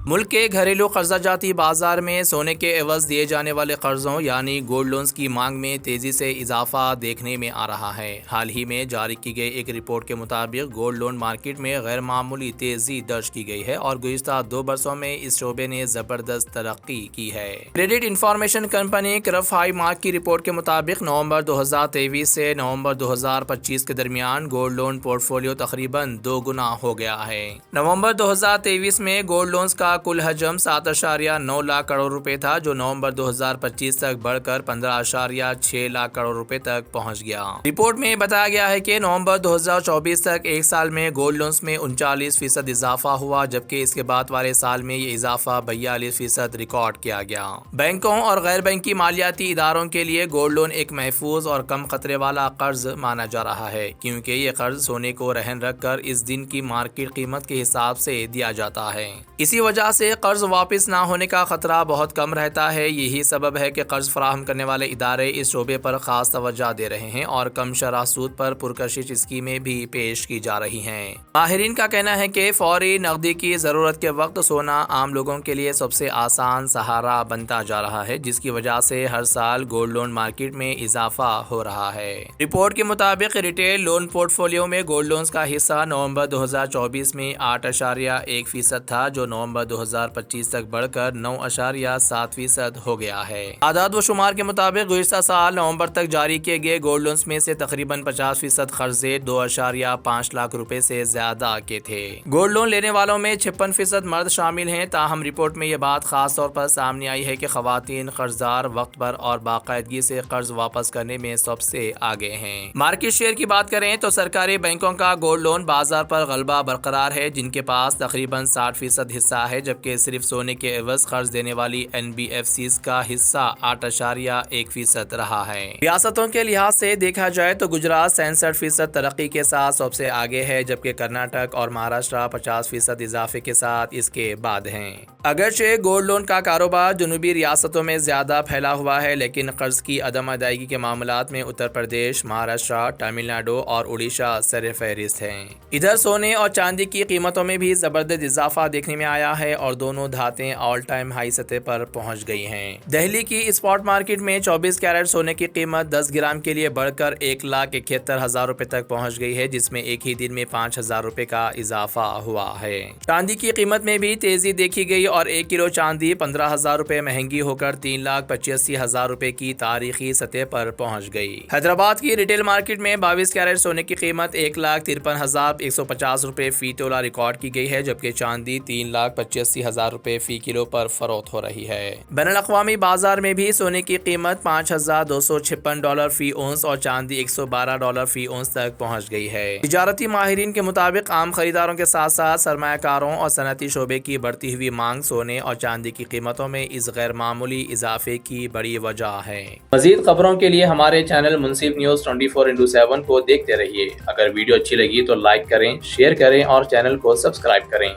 ملک کے گھریلو قرضہ جاتی بازار میں سونے کے عوض دیے جانے والے قرضوں یعنی گولڈ لونز کی مانگ میں تیزی سے اضافہ دیکھنے میں آ رہا ہے۔ حال ہی میں جاری کی گئی ایک رپورٹ کے مطابق گولڈ لون مارکیٹ میں غیر معمولی تیزی درج کی گئی ہے اور گزشتہ 2 برسوں میں اس شعبے نے زبردست ترقی کی ہے۔ Credit information company CRIF High Mark کی رپورٹ کے مطابق نومبر 2023 سے نومبر 2025 کے درمیان گولڈ لون پورٹ فولیو تقریباً 2 گنا ہو گیا ہے۔ نومبر 2023 میں گولڈ لونز کا کل حجم 7.9 لاکھ کروڑ روپے تھا، جو نومبر 2025 تک بڑھ کر 15.6 لاکھ کروڑ روپے تک پہنچ گیا۔ رپورٹ میں بتایا گیا ہے کہ نومبر 2024 تک ایک سال میں گولڈ لونز میں 39% اضافہ ہوا، جبکہ اس کے بعد والے سال میں یہ اضافہ 42% ریکارڈ کیا گیا۔ بینکوں اور غیر بینکی مالیاتی اداروں کے لیے گولڈ لون ایک محفوظ اور کم خطرے والا قرض مانا جا رہا ہے، کیونکہ یہ قرض سونے کو رہن رکھ کر اس دن کی مارکیٹ قیمت کے حساب سے دیا جاتا ہے۔ اسی وجہ سے قرض واپس نہ ہونے کا خطرہ بہت کم رہتا ہے۔ یہی سبب ہے کہ قرض فراہم کرنے والے ادارے اس شعبے پر خاص توجہ دے رہے ہیں اور کم شرح سود پر پرکشش اسکیمیں بھی پیش کی جا رہی ہیں۔ ماہرین کا کہنا ہے کہ فوری نقدی کی ضرورت کے وقت سونا عام لوگوں کے لیے سب سے آسان سہارا بنتا جا رہا ہے، جس کی وجہ سے ہر سال گولڈ لون مارکیٹ میں اضافہ ہو رہا ہے۔ رپورٹ کے مطابق ریٹیل لون پورٹ فولیو میں گولڈ لونز کا حصہ نومبر 2024 میں 8.1% تھا، جو نومبر 2025 تک بڑھ کر 9.7% ہو گیا ہے۔ اعداد و شمار کے مطابق گزشتہ سال نومبر تک جاری کیے گئے گولڈ لونز میں سے تقریباً 50% قرضے 2.5 لاکھ روپے سے زیادہ کے تھے۔ گولڈ لون لینے والوں میں 56% مرد شامل ہیں، تاہم رپورٹ میں یہ بات خاص طور پر سامنے آئی ہے کہ خواتین قرضدار وقت پر اور باقاعدگی سے قرض واپس کرنے میں سب سے آگے ہیں۔ مارکیٹ شیئر کی بات کریں تو سرکاری بینکوں کا گولڈ لون بازار پر غلبہ برقرار ہے، جن کے پاس تقریباً 60% حصہ ہے، جبکہ صرف سونے کے عوض قرض دینے والی NBFCs کا حصہ 8.1% رہا ہے۔ ریاستوں کے لحاظ سے دیکھا جائے تو گجرات 66% ترقی کے ساتھ سب سے آگے ہے، جبکہ کرناٹک اور مہاراشٹر 50% اضافے کے ساتھ اس کے بعد ہیں۔ اگرچہ گولڈ لون کا کاروبار جنوبی ریاستوں میں زیادہ پھیلا ہوا ہے، لیکن قرض کی عدم ادائیگی کے معاملات میں اتر پردیش، مہاراشٹر، تمل ناڈو اور اڑیسہ سر فہرست ہیں۔ ادھر سونے اور چاندی کی قیمتوں میں بھی زبردست اضافہ دیکھنے میں آیا ہے اور دونوں دھاتیں آل ٹائم ہائی سطح پر پہنچ گئی ہیں۔ دہلی کی اسپاٹ مارکیٹ میں 24 کیرٹ سونے کی قیمت 10 گرام کے لیے بڑھ کر 1,71,000 روپے تک پہنچ گئی ہے، جس میں ایک ہی دن میں 5,000 روپے کا اضافہ ہوا ہے۔ چاندی کی قیمت میں بھی تیزی دیکھی گئی اور 1 کلو چاندی 15,000 روپے مہنگی ہو کر 3,85,000 روپے کی تاریخی سطح پر پہنچ گئی۔ حیدرآباد کی ریٹیل مارکیٹ میں 22 کیرٹ سونے کی قیمت 1,53,150 روپے فی تولہ ریکارڈ کی گئی ہے، جبکہ چاندی 3,85,000 روپے فی کلو پر فروخت ہو رہی ہے۔ بین الاقوامی بازار میں بھی سونے کی قیمت $5,256 فی اونس اور چاندی $112 فی اونس تک پہنچ گئی ہے۔ تجارتی ماہرین کے مطابق عام خریداروں کے ساتھ ساتھ سرمایہ کاروں اور صنعتی شعبے کی بڑھتی ہوئی مانگ سونے اور چاندی کی قیمتوں میں اس غیر معمولی اضافے کی بڑی وجہ ہے۔ مزید خبروں کے لیے ہمارے چینل منصف نیوز 24x7 کو دیکھتے رہیے۔ اگر ویڈیو اچھی لگی تو لائک کریں، شیئر کریں اور چینل کو سبسکرائب کریں۔